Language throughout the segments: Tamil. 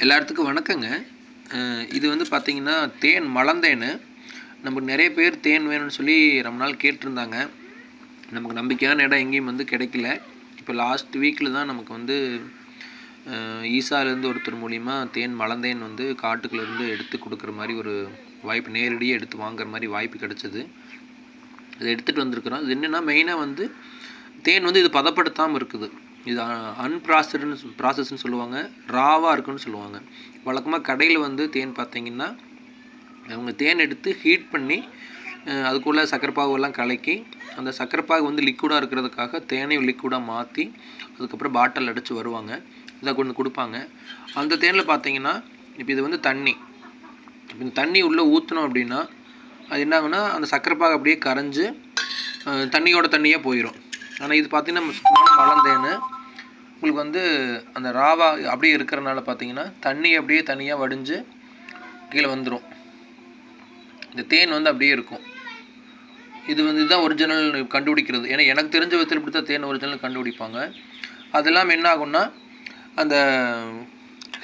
எல்லாத்துக்கும் வணக்கங்க. இது வந்து பார்த்திங்கன்னா தேன் மலந்தேன். நமக்கு நிறைய பேர் தேன் வேணும்னு சொல்லி ரொம்ப நாள் கேட்டிருந்தாங்க. நமக்கு நம்பிக்கையான இடம் எங்கேயும் வந்து கிடைக்கல. இப்போ லாஸ்ட் வீக்கில் தான் நமக்கு வந்து ஈசாலேருந்து ஒருத்தர் மூலிமா தேன் மலந்தேன் வந்து காட்டுக்குள்ளேருந்து எடுத்து கொடுக்குற மாதிரி ஒரு வாய்ப்பு, நேரடியாக எடுத்து வாங்குற மாதிரி வாய்ப்பு கிடச்சிது. அதை எடுத்துகிட்டு வந்திருக்கிறோம். இது என்னென்னா மெயினாக வந்து தேன் வந்து இது பதப்படுத்தாமல் இருக்குது. இது ப்ராசஸ்ன்னு சொல்லுவாங்க, ராவாக இருக்குன்னு சொல்லுவாங்க. வழக்கமாக கடையில் வந்து தேன் பார்த்திங்கன்னா அவங்க தேன் எடுத்து ஹீட் பண்ணி அதுக்குள்ளே சக்கரைப்பாகுவெல்லாம் கலக்கி அந்த சக்கரைப்பாகு வந்து லிக்விடாக இருக்கிறதுக்காக தேனையும் லிக்விடாக மாற்றி அதுக்கப்புறம் பாட்டில் அடித்து வருவாங்க. இதை கொண்டு கொடுப்பாங்க. அந்த தேனில் பார்த்திங்கன்னா இப்போ இது வந்து தண்ணி. இப்போ இந்த தண்ணி உள்ளே ஊற்றினோம் அப்படின்னா அது என்ன ஆகுனா அந்த சக்கரைப்பாகு அப்படியே கரைஞ்சி தண்ணியோட தண்ணியாக போயிடும். ஆனால் இது பார்த்திங்கன்னா சுத்தமான மலந்தேன். உங்களுக்கு வந்து அந்த ராவா அப்படியே இருக்கிறனால பார்த்திங்கன்னா தண்ணி அப்படியே தனியாக வடிஞ்சு கீழே வந்துடும். இந்த தேன் வந்து அப்படியே இருக்கும். இது வந்து இதுதான் ஒரிஜினல் கண்டுபிடிக்கிறது. ஏன்னா எனக்கு தெரிஞ்ச விதத்தில் இப்படி தான் தேன் ஒரிஜினல் கண்டுபிடிப்பாங்க. அதெல்லாம் என்ன ஆகும்னா அந்த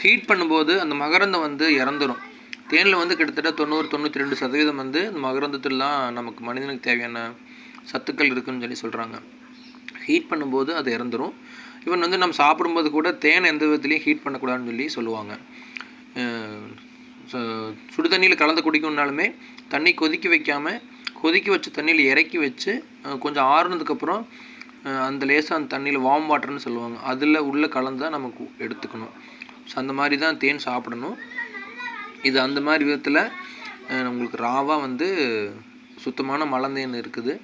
ஹீட் பண்ணும்போது அந்த மகரந்தம் வந்து இறந்துடும். தேனில் வந்து கிட்டத்தட்ட 90-92% வந்து இந்த மகரந்தத்திலாம் நமக்கு மனிதனுக்கு தேவையான சத்துக்கள் இருக்குதுன்னு சொல்லி சொல்கிறாங்க. ஹீட் பண்ணும்போது அது இறந்துடும். ஈவன் வந்து நம்ம சாப்பிடும்போது கூட தேன் எந்த விதத்துலேயும் ஹீட் பண்ணக்கூடாதுன்னு சொல்லி சொல்லுவாங்க. சுடு தண்ணியில் கலந்து குடிக்கணுன்னாலுமே தண்ணி கொதிக்க வைக்காமல் கொதிக்க வச்ச தண்ணியில் இறக்கி வச்சு கொஞ்சம் ஆறுனதுக்கப்புறம் அந்த லேசாக அந்த தண்ணியில் வார்ம் வாட்டர்னு சொல்லுவாங்க, அதில் உள்ளே கலந்து தான் நமக்கு எடுத்துக்கணும். ஸோ அந்த மாதிரி தான் தேன் சாப்பிடணும். இது அந்த மாதிரி விதத்தில் உங்களுக்கு ராவாக வந்து சுத்தமான மலந்தேன் இருக்குது.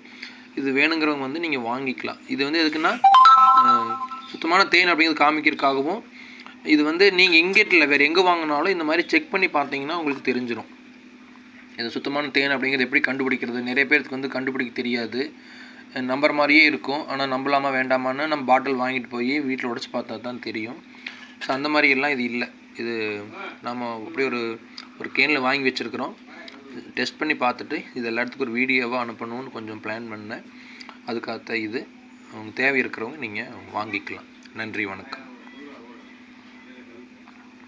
இது வேணுங்கிறவங்க வந்து நீங்கள் வாங்கிக்கலாம். இது வந்து எதுக்குன்னா சுத்தமான தேன் அப்படிங்கிறது காமிக்கிறதுக்காகவும், இது வந்து நீங்கள் இங்கேட்டில் வேறு எங்கே வாங்கினாலும் இந்த மாதிரி செக் பண்ணி பார்த்தீங்கன்னா உங்களுக்கு தெரிஞ்சிடும் இது சுத்தமான தேன் அப்படிங்கிறது எப்படி கண்டுபிடிக்கிறது. நிறைய பேருக்கு வந்து கண்டுபிடிக்க தெரியாது. நம்புற மாதிரியே இருக்கும், ஆனால் நம்பலாமா வேண்டாமான்னு நம்ம பாட்டில் வாங்கிட்டு போய் வீட்டில் உடச்சி பார்த்தா தான் தெரியும். ஸோ அந்த மாதிரி எல்லாம் இது இல்லை. இது நம்ம அப்படி ஒரு கேனில் வாங்கி வச்சுருக்கிறோம். டெஸ்ட் பண்ணி பார்த்துட்டு இது எல்லாத்துக்கும் ஒரு வீடியோவாக அனுப்பணும்னு கொஞ்சம் பிளான் பண்ணேன். அதுக்காக இது அவங்க தேவை இருக்கிறவங்க நீங்கள் வாங்கிக்கலாம். நன்றி, வணக்கம்.